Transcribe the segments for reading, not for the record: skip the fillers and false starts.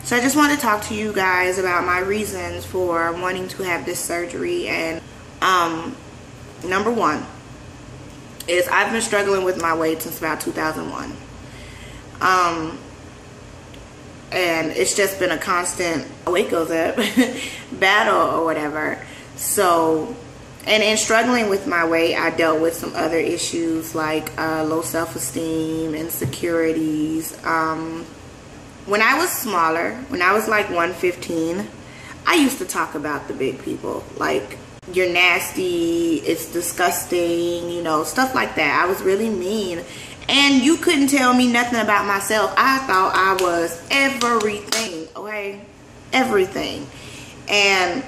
So I just wanted to talk to you guys about my reasons for wanting to have this surgery. And number one is I've been struggling with my weight since about 2001. And it's just been a constant weight goes up battle or whatever. So, and in struggling with my weight, I dealt with some other issues like low self-esteem, insecurities. When I was smaller, when I was like 115, I used to talk about the big people. Like, you're nasty, it's disgusting, you know, stuff like that. I was really mean. And you couldn't tell me nothing about myself. I thought I was everything, okay? Everything. And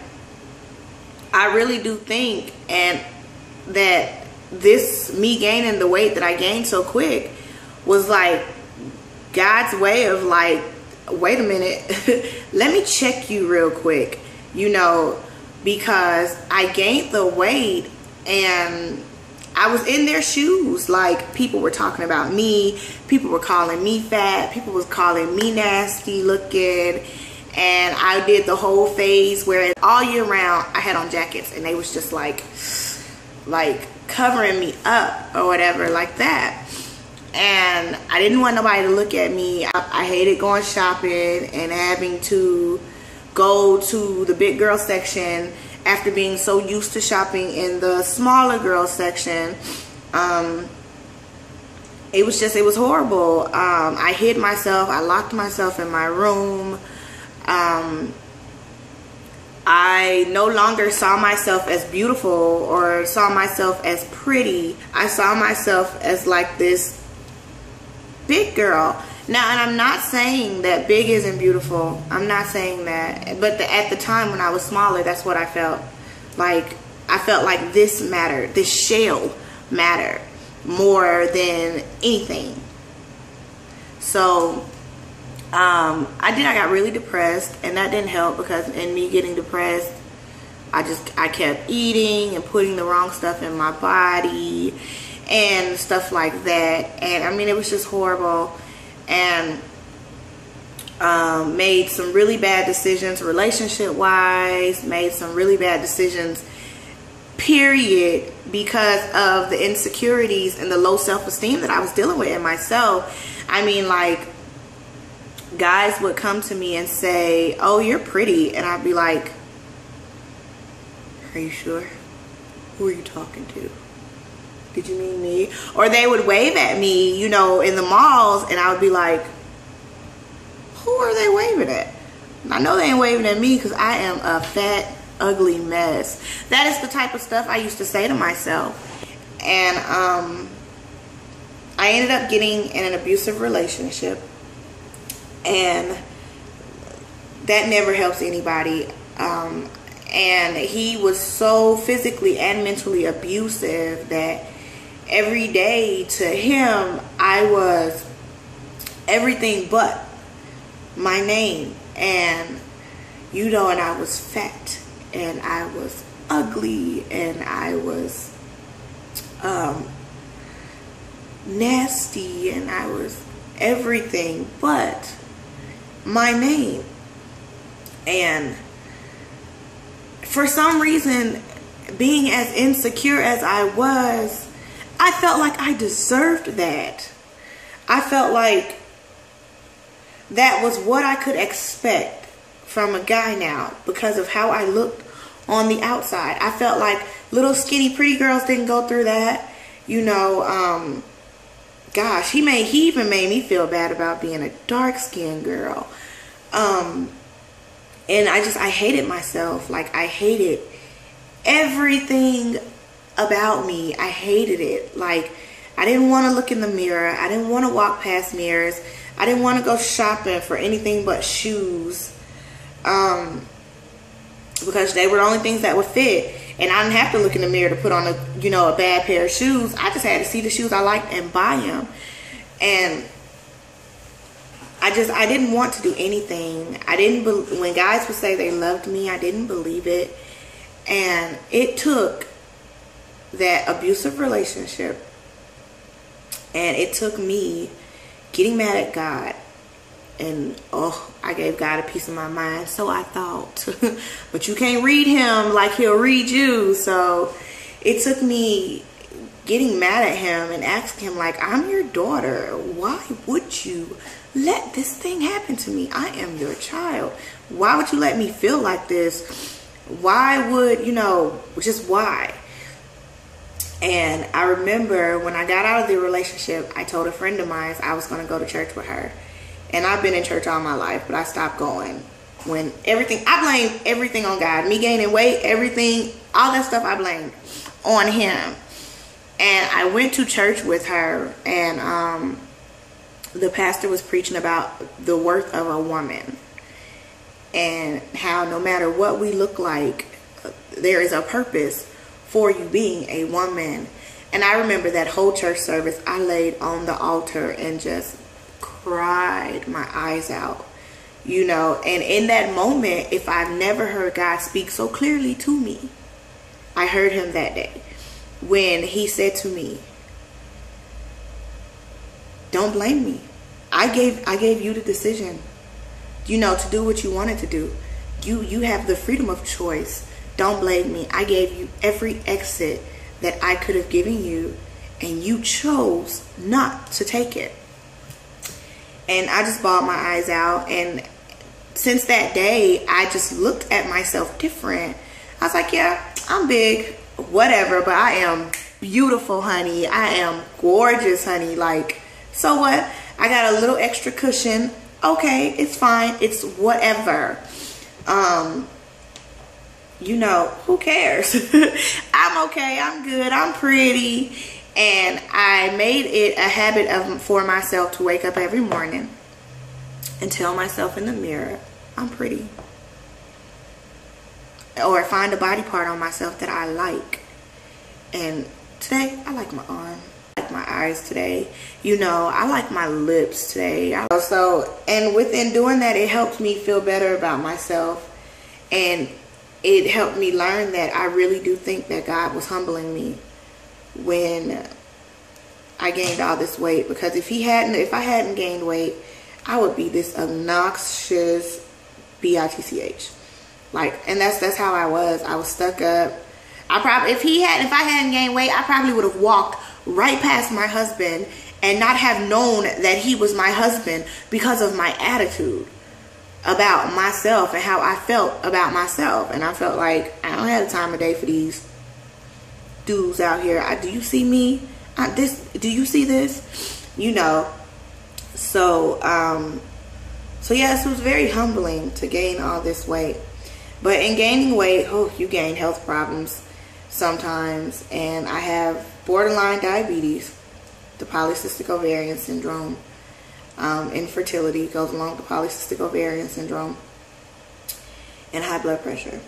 I really do think that this, me gaining the weight that I gained so quick, was like God's way of like, wait a minute, let me check you real quick, you know, because I gained the weight and I was in their shoes. Like, people were talking about me, people were calling me fat, people was calling me nasty looking, and I did the whole phase where all year round I had on jackets and they was just like covering me up or whatever like that. And I didn't want nobody to look at me. I hated going shopping and having to go to the big girl section after being so used to shopping in the smaller girl section. It was horrible. I hid myself. I locked myself in my room. I no longer saw myself as beautiful or saw myself as pretty. I saw myself as like this big girl. Now, and I'm not saying that big isn't beautiful. I'm not saying that. But at the time when I was smaller, that's what I felt. Like, I felt like this mattered. This shell mattered more than anything. So, I got really depressed. And that didn't help, because in me getting depressed, I kept eating and putting the wrong stuff in my body and stuff like that. And I mean, it was just horrible. And made some really bad decisions relationship wise, made some really bad decisions period, because of the insecurities and the low self-esteem that I was dealing with in myself. I mean, like, guys would come to me and say, oh, you're pretty, and I'd be like, are you sure? Who are you talking to? Did you mean me? Or they would wave at me, you know, in the malls, and I would be like, who are they waving at? I know they ain't waving at me, because I am a fat, ugly mess. That is the type of stuff I used to say to myself. And I ended up getting in an abusive relationship, and that never helps anybody. And he was so physically and mentally abusive that every day to him, I was everything but my name. And, you know, and I was fat, and I was ugly, and I was nasty, and I was everything but my name. And for some reason, being as insecure as I was, I felt like I deserved that. I felt like that was what I could expect from a guy now, because of how I looked on the outside. I felt like little skinny pretty girls didn't go through that. You know, gosh, he even made me feel bad about being a dark-skinned girl. And I hated myself. Like, I hated everything about me. I hated it. Like, I didn't want to look in the mirror. I didn't want to walk past mirrors. I didn't want to go shopping for anything but shoes. Because they were the only things that would fit. And I didn't have to look in the mirror to put on a bad pair of shoes. I just had to see the shoes I liked and buy them. And I didn't want to do anything. When guys would say they loved me, I didn't believe it. And it took that abusive relationship, and it took me getting mad at God And oh, I gave God a piece of my mind, so I thought. But you can't read him like he'll read you. So it took me getting mad at him and asking him, like, I'm your daughter. Why would you let this thing happen to me? I am your child. Why would you let me feel like this? Why would, you know, just why? And I remember when I got out of the relationship, I told a friend of mine I was going to go to church with her. And I've been in church all my life, but I stopped going when I blamed everything on God. Me gaining weight, everything, all that stuff I blamed on him. And I went to church with her, and the pastor was preaching about the worth of a woman and how no matter what we look like, there is a purpose for you being a woman. And I remember that whole church service, I laid on the altar and just cried my eyes out, you know. And in that moment, if I've never heard God speak so clearly to me, I heard him that day when he said to me, don't blame me. I gave you the decision, you know, to do what you wanted to do. You have the freedom of choice. Don't blame me. I gave you every exit that I could have given you, and you chose not to take it. And I just bawled my eyes out. And since that day, I just looked at myself different. I was like, yeah, I'm big, whatever, but I am beautiful, honey. I am gorgeous, honey. Like, so what? I got a little extra cushion. Okay, it's fine. It's whatever. You know, who cares? I'm okay. I'm good. I'm pretty. And I made it a habit for myself to wake up every morning and tell myself in the mirror, I'm pretty. Or find a body part on myself that I like. And today, I like my arm. I like my eyes today. You know, I like my lips today. And within doing that, it helped me feel better about myself. And it helped me learn that I really do think that God was humbling me when I gained all this weight. Because if I hadn't gained weight, I would be this obnoxious bitch. Like, and that's how I was. I was stuck up. If I hadn't gained weight, I probably would have walked right past my husband and not have known that he was my husband because of my attitude about myself and how I felt about myself. And I felt like I don't have the time of day for these dudes out here. Do you see me? Do you see this? You know. So yes, it was very humbling to gain all this weight. But in gaining weight, you gain health problems sometimes. And I have borderline diabetes, the polycystic ovarian syndrome. Infertility goes along with the polycystic ovarian syndrome, and high blood pressure.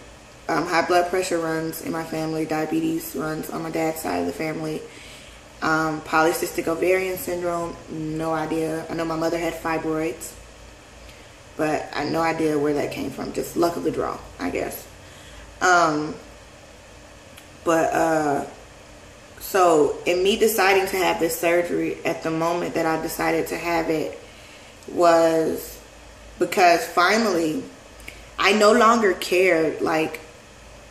High blood pressure runs in my family. Diabetes runs on my dad's side of the family. Polycystic ovarian syndrome, no idea. I know my mother had fibroids, but I had no idea where that came from. Just luck of the draw, I guess. So in me deciding to have this surgery, at the moment that I decided to have it, was because finally I no longer cared like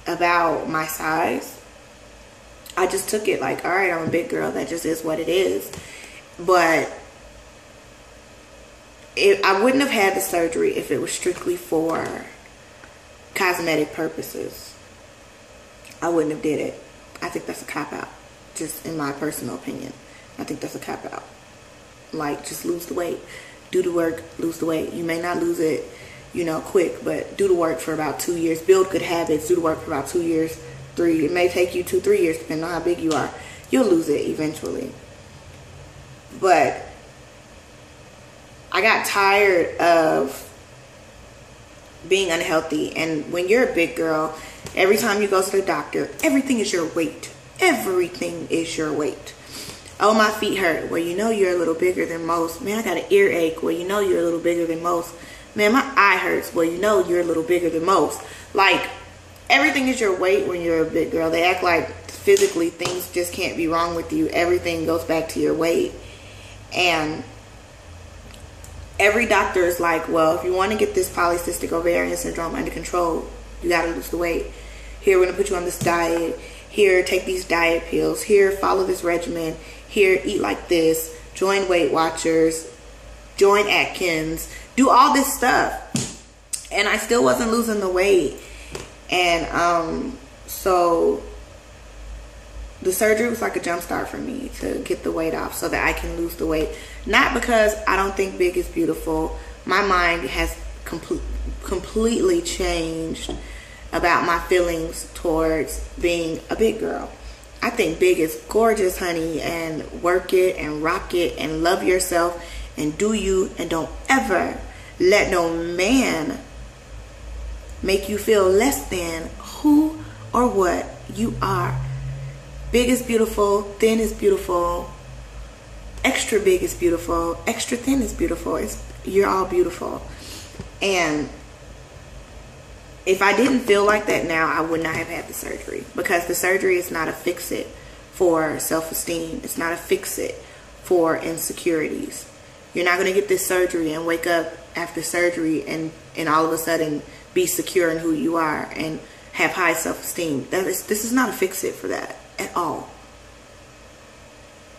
about my size. I just took it like, all right, I'm a big girl. That just is what it is. But I wouldn't have had the surgery if it was strictly for cosmetic purposes. I wouldn't have did it. I think that's a cop-out. Just in my personal opinion, I think that's a cop-out. Like, just lose the weight, do the work, lose the weight. You may not lose it, you know, quick, but do the work for about 2 years. Build good habits. Do the work for about 2 years, 3. It may take you 2-3 years, depending on how big you are. You'll lose it eventually. But I got tired of being unhealthy. And when you're a big girl, every time you go to the doctor, everything is your weight. Everything is your weight. Oh, my feet hurt. Well, you know you're a little bigger than most. Man, I got an earache. Well, you know you're a little bigger than most. Man, my eye hurts. Well, you know you're a little bigger than most. Like, everything is your weight when you're a big girl. They act like physically things just can't be wrong with you. Everything goes back to your weight. And every doctor is like, well, if you want to get this polycystic ovarian syndrome under control, you got to lose the weight. Here, we're going to put you on this diet. Here, take these diet pills. Here, follow this regimen. Here, eat like this. Join Weight Watchers. Join Atkins. Do all this stuff. And I still wasn't losing the weight. And so the surgery was like a jump start for me to get the weight off so that I can lose the weight. Not because I don't think big is beautiful. My mind has completely changed about my feelings towards being a big girl. I think big is gorgeous, honey, and work it and rock it and love yourself and do you, and don't ever let no man make you feel less than who or what you are. Big is beautiful, thin is beautiful, extra big is beautiful, extra thin is beautiful. You're all beautiful. And if I didn't feel like that now, I would not have had the surgery, because the surgery is not a fix-it for self-esteem. It's not a fix-it for insecurities. You're not going to get this surgery and wake up after surgery and all of a sudden be secure in who you are and have high self-esteem. This is not a fix-it for that at all.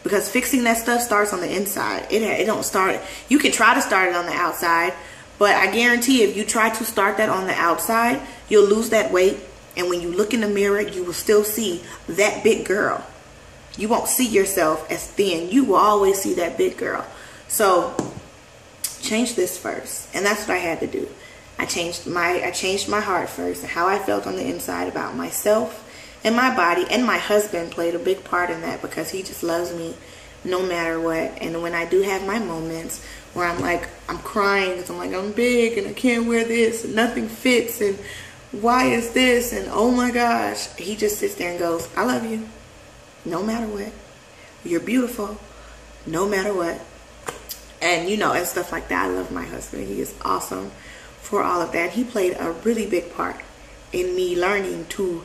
Because fixing that stuff starts on the inside. It don't start. You can try to start it on the outside, but I guarantee if you try to start that on the outside, you'll lose that weight. And when you look in the mirror, you will still see that big girl. You won't see yourself as thin. You will always see that big girl. So change this first. And that's what I had to do. I changed my heart first, and how I felt on the inside about myself and my body. And my husband played a big part in that, because he just loves me no matter what. And when I do have my moments where I'm crying because I'm like, I'm big and I can't wear this and nothing fits and why is this and oh my gosh, he just sits there and goes, I love you no matter what. You're beautiful no matter what. And and stuff like that. I love my husband. He is awesome for all of that. He played a really big part in me learning to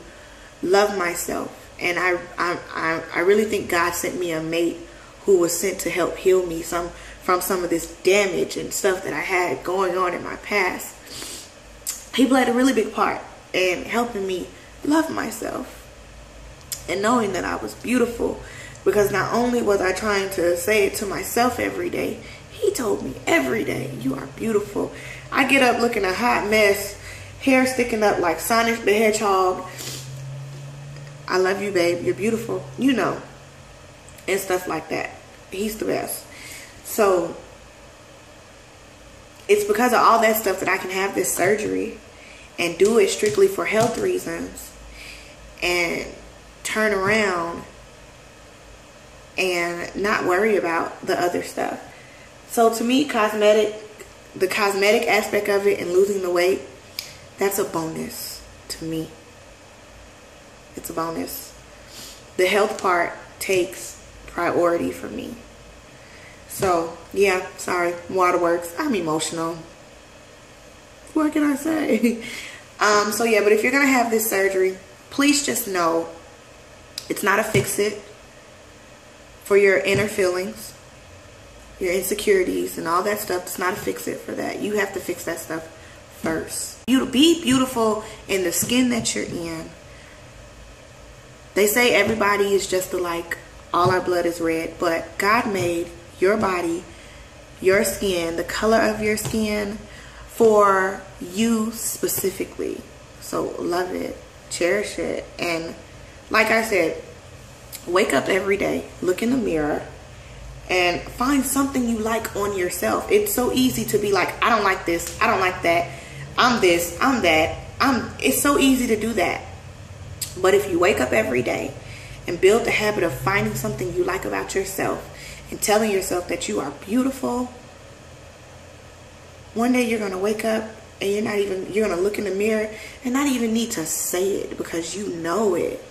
love myself. And I really think God sent me a mate who was sent to help heal me from some of this damage and stuff that I had going on in my past. He played a really big part in helping me love myself and knowing that I was beautiful, because not only was I trying to say it to myself every day, he told me every day, you are beautiful. I get up looking a hot mess, hair sticking up like Sonic the Hedgehog. I love you, babe. You're beautiful. And stuff like that. He's the best. So it's because of all that stuff that I can have this surgery and do it strictly for health reasons and turn around and not worry about the other stuff. So to me, the cosmetic aspect of it and losing the weight, that's a bonus to me. It's a bonus. The health part takes priority for me. So yeah, sorry, waterworks. I'm emotional. What can I say? So yeah, but if you're gonna have this surgery, please just know it's not a fix-it for your inner feelings, your insecurities and all that stuff. It's not a fix-it for that. You have to fix that stuff first. You be beautiful in the skin that you're in. They say everybody is just alike. All our blood is red, but God made your body, your skin, the color of your skin for you specifically. So love it, cherish it, and like I said, wake up every day, look in the mirror, and find something you like on yourself. It's so easy to be like, I don't like this, I don't like that, I'm this, I'm that. It's so easy to do that. But if you wake up every day and build the habit of finding something you like about yourself and telling yourself that you are beautiful, one day you're going to wake up and you're going to look in the mirror and not even need to say it, because you know it.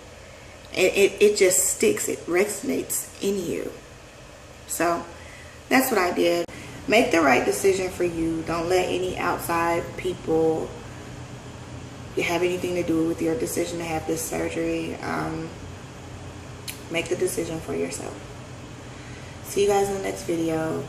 It just sticks. It resonates in you. So that's what I did. Make the right decision for you. Don't let any outside people have anything to do with your decision to have this surgery. Make the decision for yourself. See you guys in the next video.